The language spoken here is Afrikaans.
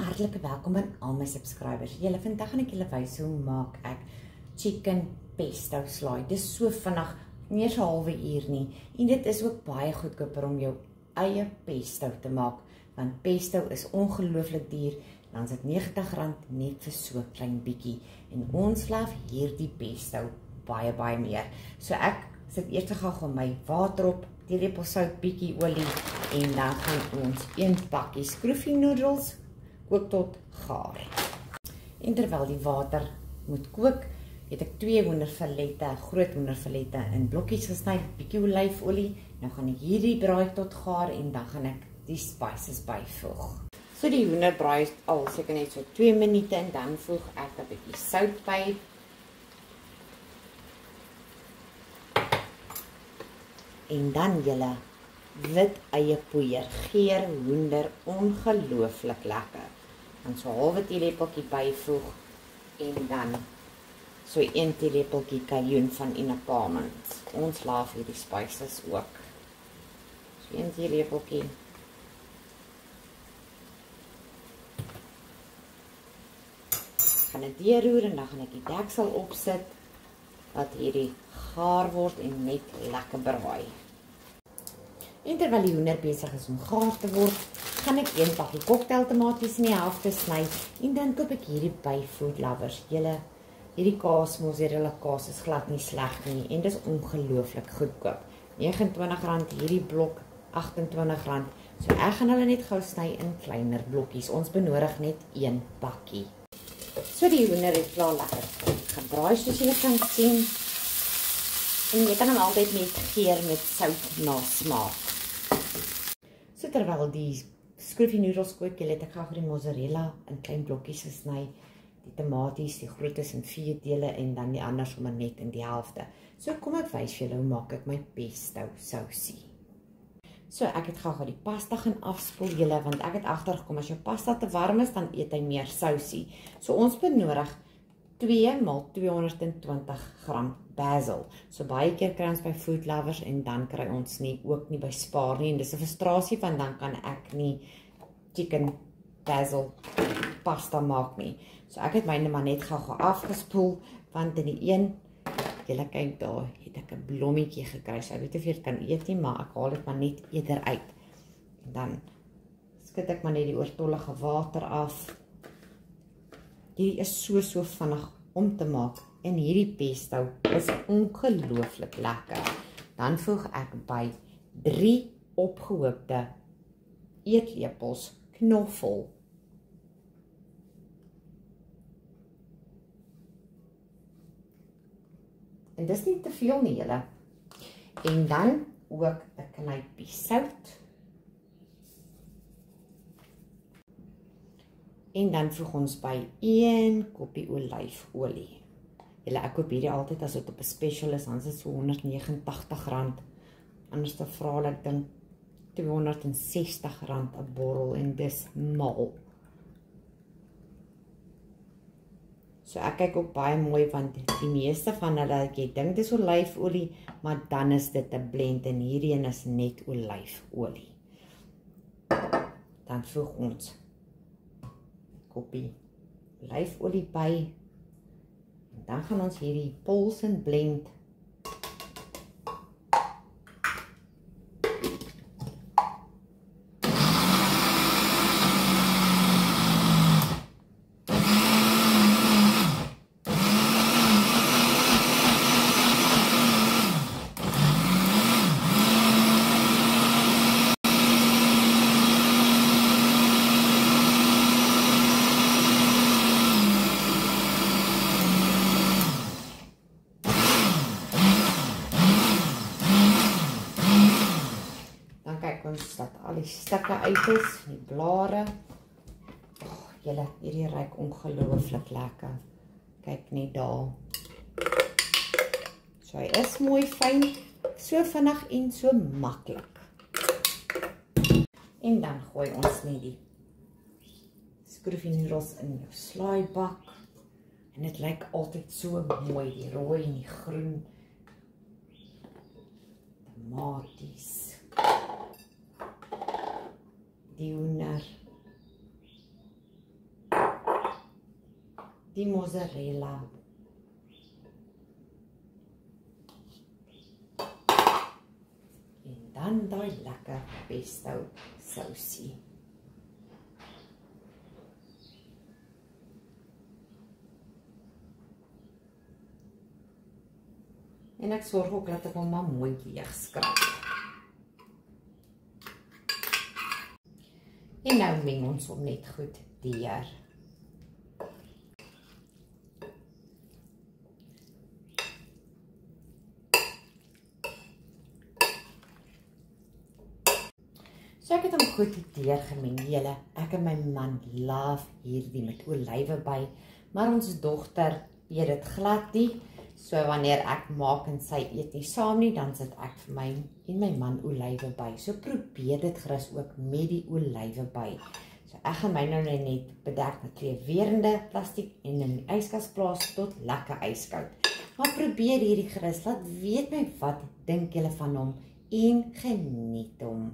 hartlike welkom aan al my subscribers. Julle vandag gaan ek julle wys hoe maak ek chicken pesto slaai. Dis so vinnig, nie eens 'n halwe uur nie. En dit is ook baie goedkoper om jou eie pesto te maak, want pesto is ongelooflik duur. Dan is dit R90 net vir so klein bietjie. En ons love hierdie pesto baie meer. So ek sit eers gou my water op, teelepel sout, bietjie olie en dan gaan ons 1 pakkie skroefienoedels kook tot gaar. En terwyl die water moet kook, het ek 2 hoenderfilette, groot hoenderfilette in blokkies gesny, bietjie olyfolie. Nou gaan ek hierdie braai tot gaar en dan gaan ek die spices byvoeg. So die hoender braai al seker net so 2 minute en dan voeg ek 'n bietjie sout by. En dan julle wit eiepoeier, geur hoender, ongelooflik lekker. Dan so 'n halwe teelepeltjie byvoeg en dan so 1 teelepeltjie kajuun van Inapamans. Ons love hierdie spices ook. So 1 teelepeltjie. Gaan dit deurroer en dan gaan ek die deksel opsit dat hierdie gaar word en net lekker braai. En terwyl die hoender besig is om gaar te word, gaan ek 1 pakkie cocktailtomaties in die helfte sny en dan koop ek hierdie by Food Lovers. Julle, hierdie kaas, mozzarella kaas is glad nie sleg nie en dis ongelooflik goedkoop. R29, hierdie blok R28. So ek gaan hulle net gou sny in kleiner blokkies. Ons benodig net 1 pakkie. So die hoender het klaar lekker gebraai soos julle kan sien. En jy kan hom altyd net geur met sout na smaak. So terwyl die skroefienoedels kook, het ek gou die mozzarella in klein blokkies gesny, die tomaties, die grootes in 4 dele en dan die ander sommer net in die helfte. So kom ek wys vir julle hoe maak ek my pesto sousie. So ek het gou die pasta gaan afspoel julle, want ek het agtergekom as jou pasta te warm is, dan eet hy meer sousie. So ons benodig 2 x 220 gram basil. So baie keer kry ons by Food Lovers en dan kry ons ook nie by Spar nie. En dis 'n frustrasie want dan kan ek nie chicken basil pasta maak nie. So ek het myne maar net gou afgespoel, want in die een, julle kyk daar, het ek 'n blommetjie gekry. So ek weet of jy dit kan eet nie, maar ek haal dit maar net eerder uit. En dan skud ek maar net die oortollige water af. Hierdie is so vinnig om te maak en hierdie pesto is ongelooflik lekker. Dan voeg ek by 3 opgehoopte eetlepels knoffel. En dis nie te veel nie julle. En dan ook 'n knypie sout. En dan voeg ons by 1 koppie olyfolie. Julle, ek koop hierdie altyd as dit op 'n special is, dan is dit so R189. Anders te vra hulle, ek dink R260 'n bottel en dis mal. So ek kyk ook baie mooi, want die meeste van hulle, ek dink dis olyfolie, maar dan is dit 'n blend en hierdie een is net olyfolie. Dan voeg ons koppie olyfolie by. En dan gaan ons hierdie pulse en blend dat al die stukke uit is, die blare. Julle, hierdie ruik ongelooflik lekker. Kyk net daar. So hy is mooi fyn, so vinnig en so maklik. En dan gooi ons net die skroefienoedels in jou slaaibak. En dit lyk altyd so mooi, die rooi en die groen. Tomaties. Die hoender. die mozzarella. En dan daai lekker pesto sousie. En ek sorg ook dat ek hom maar mooi leeg skraap. En nou meng ons hom net goed deur. So ek het hom goed deurgemeng, julle. Ek en my man love hierdie met olywe by, maar ons dogter eet dit glad nie. So wanneer ek maak en sy eet nie saam nie, dan sit ek vir my en my man olywe by. So probeer dit gerus ook met die olywe by. So ek gaan my nou net bedek met kleurwerende plastiek en in die yskas plaas tot lekker yskoud. Maar probeer hierdie gerus, laat weet my wat dink julle van hom en geniet hom.